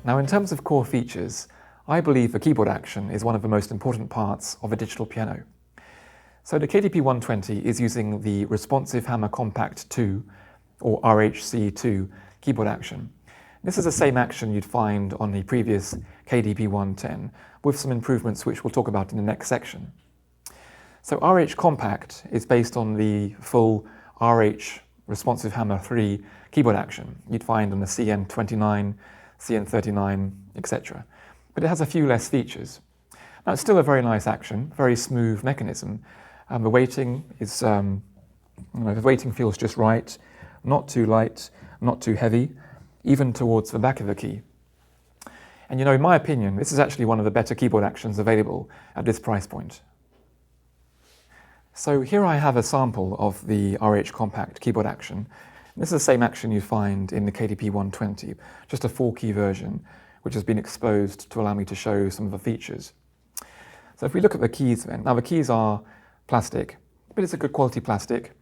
Now, in terms of core features, I believe the keyboard action is one of the most important parts of a digital piano. So the KDP120 is using the Responsive Hammer Compact 2, or RHCII keyboard action. This is the same action you'd find on the previous KDP110, with some improvements which we'll talk about in the next section. So RH Compact is based on the full RH Responsive Hammer 3 keyboard action you'd find on the CN29, CN39, etc. But it has a few less features. Now, it's still a very nice action, very smooth mechanism. The weighting is, the weighting feels just right, not too light, not too heavy, even towards the back of the key. And in my opinion, this is actually one of the better keyboard actions available at this price point. So here I have a sample of the RH Compact keyboard action. This is the same action you find in the KDP120, just a 4-key version, which has been exposed to allow me to show some of the features. So if we look at the keys then, now the keys are plastic, but it's a good quality plastic,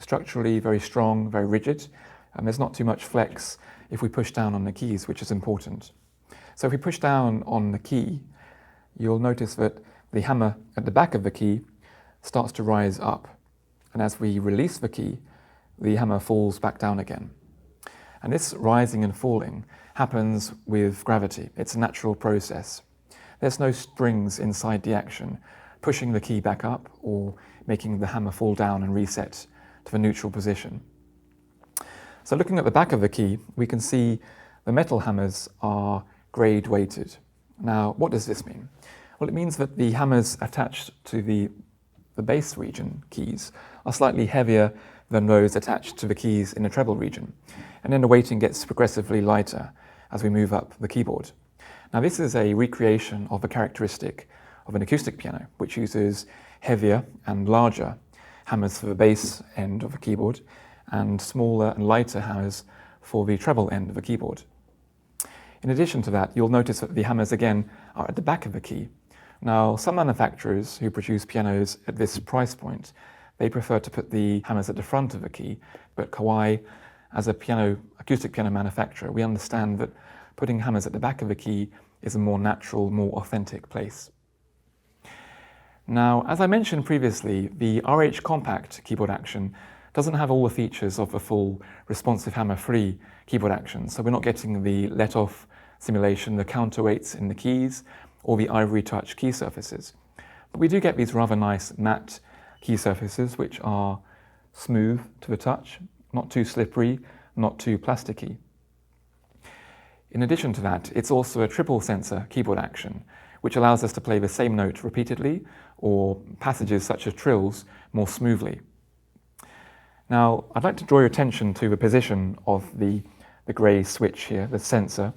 structurally very strong, very rigid, and there's not too much flex if we push down on the keys, which is important. So if we push down on the key, you'll notice that the hammer at the back of the key starts to rise up. And as we release the key, the hammer falls back down again. And this rising and falling happens with gravity. It's a natural process. There's no springs inside the action pushing the key back up or making the hammer fall down and reset to the neutral position. So looking at the back of the key, we can see the metal hammers are grade weighted. Now, what does this mean? Well, it means that the hammers attached to the bass region keys are slightly heavier than those attached to the keys in the treble region. And then the weighting gets progressively lighter as we move up the keyboard. Now, this is a recreation of a characteristic of an acoustic piano, which uses heavier and larger hammers for the bass end of the keyboard and smaller and lighter hammers for the treble end of the keyboard. In addition to that, you'll notice that the hammers again are at the back of the key. Now, some manufacturers who produce pianos at this price point, they prefer to put the hammers at the front of the key, but Kawai, as a acoustic piano manufacturer, we understand that putting hammers at the back of the key is a more natural, more authentic place. Now, as I mentioned previously, the RH Compact keyboard action doesn't have all the features of the full Responsive Hammer 3 keyboard action, so we're not getting the let-off simulation, the counterweights in the keys, or the ivory touch key surfaces. But we do get these rather nice matte key surfaces which are smooth to the touch, not too slippery, not too plasticky. In addition to that, it's also a triple sensor keyboard action, which allows us to play the same note repeatedly or passages such as trills more smoothly. Now, I'd like to draw your attention to the position of the grey switch here, the sensor.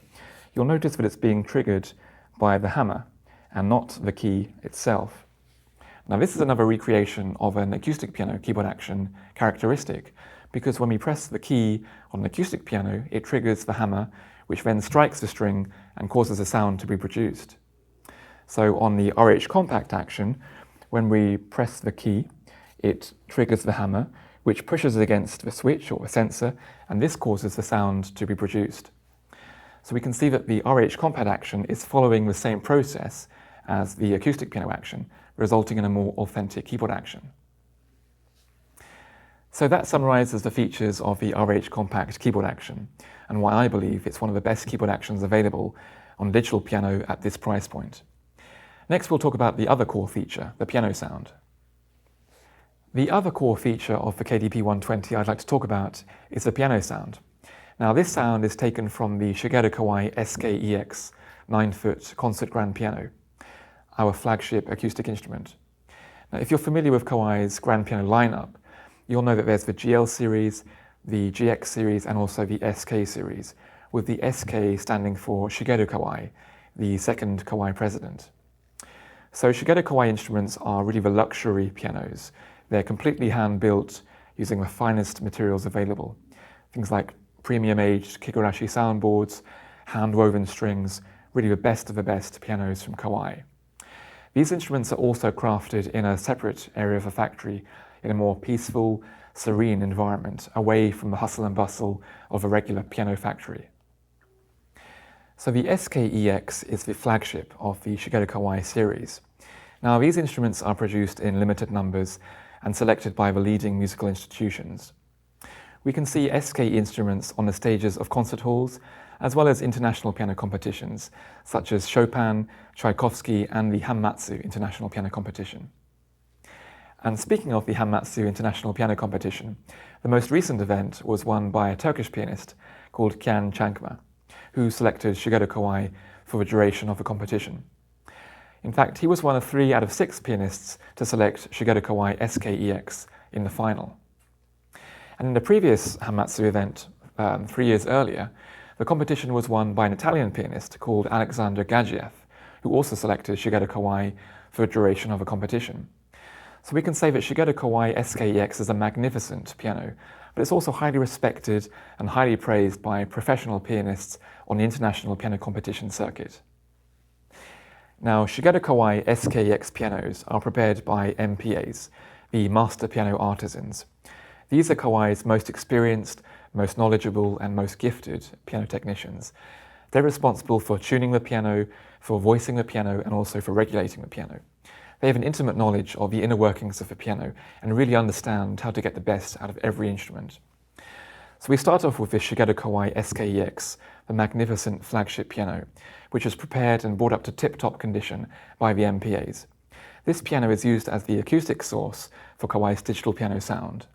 You'll notice that it's being triggered by the hammer and not the key itself. Now, this is another recreation of an acoustic piano keyboard action characteristic, because when we press the key on an acoustic piano, it triggers the hammer, which then strikes the string and causes a sound to be produced. So on the RH Compact action, when we press the key, it triggers the hammer, which pushes against the switch or the sensor, and this causes the sound to be produced. So we can see that the RH Compact action is following the same process as the acoustic piano action, resulting in a more authentic keyboard action. So that summarizes the features of the RH Compact keyboard action and why I believe it's one of the best keyboard actions available on a digital piano at this price point. Next, we'll talk about the other core feature, the piano sound. The other core feature of the KDP120 I'd like to talk about is the piano sound. Now, this sound is taken from the Shigeru Kawai SKEX 9-foot concert grand piano, our flagship acoustic instrument. Now, if you're familiar with Kawai's grand piano lineup, you'll know that there's the GL series, the GX series, and also the SK series, with the SK standing for Shigeru Kawai, the second Kawai president. So Shigeru Kawai instruments are really the luxury pianos. They're completely hand-built using the finest materials available. Things like premium-aged Kigurashi soundboards, hand-woven strings, really the best of the best pianos from Kawai. These instruments are also crafted in a separate area of the factory in a more peaceful, serene environment, away from the hustle and bustle of a regular piano factory. So the SKEX is the flagship of the Shigeru Kawai series. Now these instruments are produced in limited numbers and selected by the leading musical institutions. We can see SK instruments on the stages of concert halls, as well as international piano competitions, such as Chopin, Tchaikovsky, and the Hanmatsu International Piano Competition. And speaking of the Hanmatsu International Piano Competition, the most recent event was won by a Turkish pianist called Kian Chankma, who selected Shigeru Kawai for the duration of the competition. In fact, he was one of 3 out of 6 pianists to select Shigeru Kawai SKEX in the final. And in the previous Hanmatsu event, 3 years earlier, the competition was won by an Italian pianist called Alexander Gadzhiev, who also selected Shigeru Kawai for the duration of the competition. So we can say that Shigeru Kawai SKEX is a magnificent piano, but it's also highly respected and highly praised by professional pianists on the international piano competition circuit. Now, Shigeru Kawai SKEX pianos are prepared by MPAs, the master piano artisans. These are Kawai's most experienced, most knowledgeable, and most gifted piano technicians. They're responsible for tuning the piano, for voicing the piano, and also for regulating the piano. They have an intimate knowledge of the inner workings of the piano and really understand how to get the best out of every instrument. So we start off with the Shigeru Kawai SKEX, the magnificent flagship piano, which is prepared and brought up to tip-top condition by the MPAs. This piano is used as the acoustic source for Kawai's digital piano sound.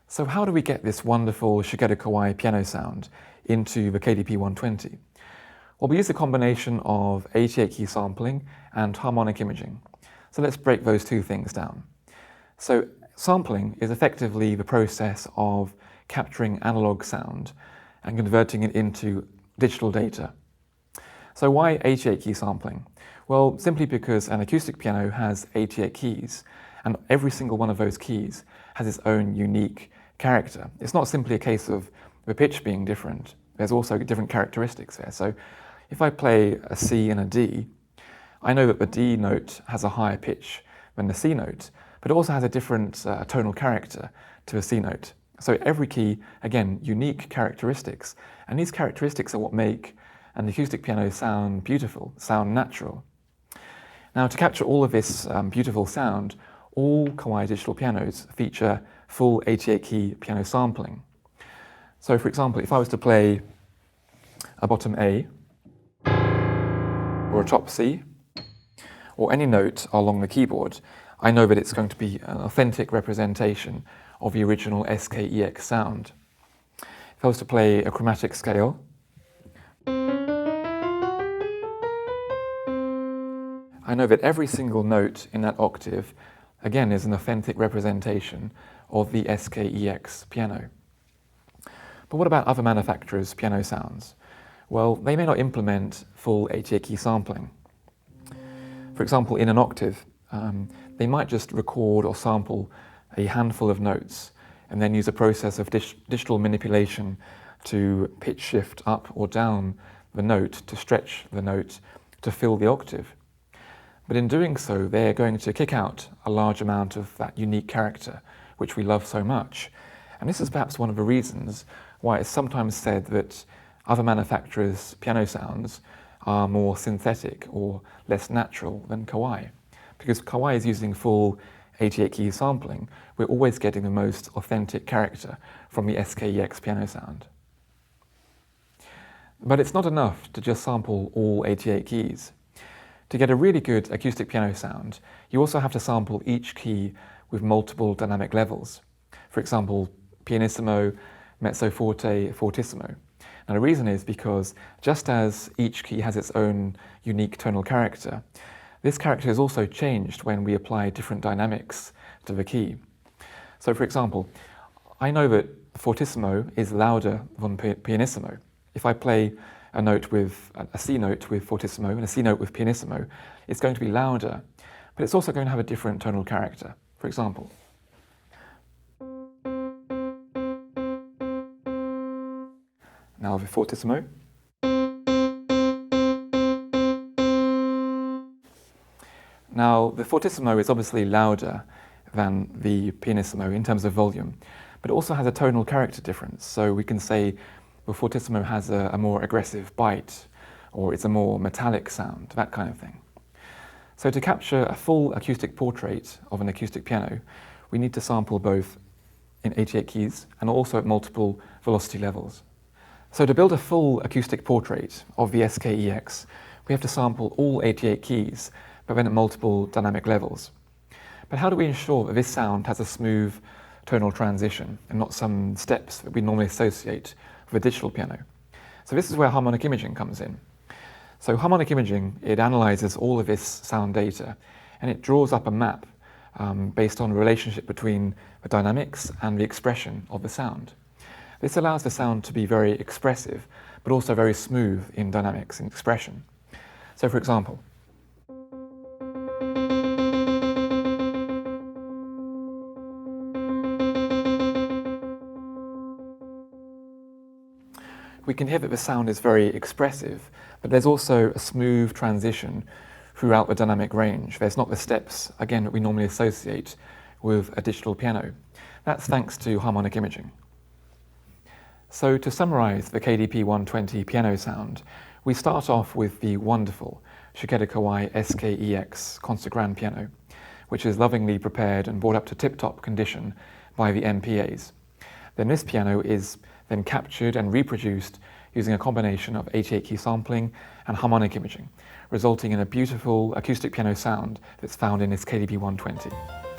So how do we get this wonderful Shigeru Kawai piano sound into the KDP120? Well, we use a combination of 88 key sampling and harmonic imaging. So let's break those 2 things down. So sampling is effectively the process of capturing analog sound and converting it into digital data. So why 88 key sampling? Well, simply because an acoustic piano has 88 keys, and every single one of those keys has its own unique character. It's not simply a case of the pitch being different. There's also different characteristics there. So if I play a C and a D, I know that the D note has a higher pitch than the C note, but it also has a different tonal character to the C note. So every key, again, unique characteristics. And these characteristics are what make an acoustic piano sound beautiful, sound natural. Now, to capture all of this beautiful sound, all Kawai digital pianos feature full 88 key piano sampling. So for example, if I was to play a bottom A, or a top C, or any note along the keyboard, I know that it's going to be an authentic representation of the original SKEX sound. If I was to play a chromatic scale, I know that every single note in that octave, again, is an authentic representation of the SKEX piano. But what about other manufacturers' piano sounds? Well, they may not implement full 88 key sampling. For example, in an octave, they might just record or sample a handful of notes and then use a process of digital manipulation to pitch shift up or down the note, to stretch the note, to fill the octave. But in doing so, they're going to kick out a large amount of that unique character, which we love so much. And this is perhaps one of the reasons why it's sometimes said that other manufacturers' piano sounds are more synthetic or less natural than Kawai. Because Kawai is using full 88 key sampling, we're always getting the most authentic character from the SKEX piano sound. But it's not enough to just sample all 88 keys. To get a really good acoustic piano sound, you also have to sample each key with multiple dynamic levels. For example, pianissimo, mezzo forte, fortissimo. And the reason is because just as each key has its own unique tonal character, this character is also changed when we apply different dynamics to the key. So for example, I know that fortissimo is louder than pianissimo. If I play a note with a C note with fortissimo and a C note with pianissimo, it's going to be louder, but it's also going to have a different tonal character. For example, now the fortissimo. Now the fortissimo is obviously louder than the pianissimo in terms of volume, but it also has a tonal character difference. So we can say or fortissimo has a more aggressive bite, or it's a more metallic sound, that kind of thing. So to capture a full acoustic portrait of an acoustic piano, we need to sample both in 88 keys and also at multiple velocity levels. So to build a full acoustic portrait of the SKEX, we have to sample all 88 keys, but then at multiple dynamic levels. But how do we ensure that this sound has a smooth tonal transition and not some steps that we normally associate with a digital piano? So this is where harmonic imaging comes in. So harmonic imaging, it analyzes all of this sound data and it draws up a map based on the relationship between the dynamics and the expression of the sound. This allows the sound to be very expressive, but also very smooth in dynamics and expression. So for example, we can hear that the sound is very expressive, but there's also a smooth transition throughout the dynamic range. There's not the steps, again, that we normally associate with a digital piano. That's thanks to harmonic imaging. So to summarize the KDP120 piano sound, we start off with the wonderful Shigeru Kawai SKEX concert grand piano, which is lovingly prepared and brought up to tip-top condition by the MPAs. Then this piano is then captured and reproduced using a combination of 88 key sampling and harmonic imaging, resulting in a beautiful acoustic piano sound that's found in this KDP120.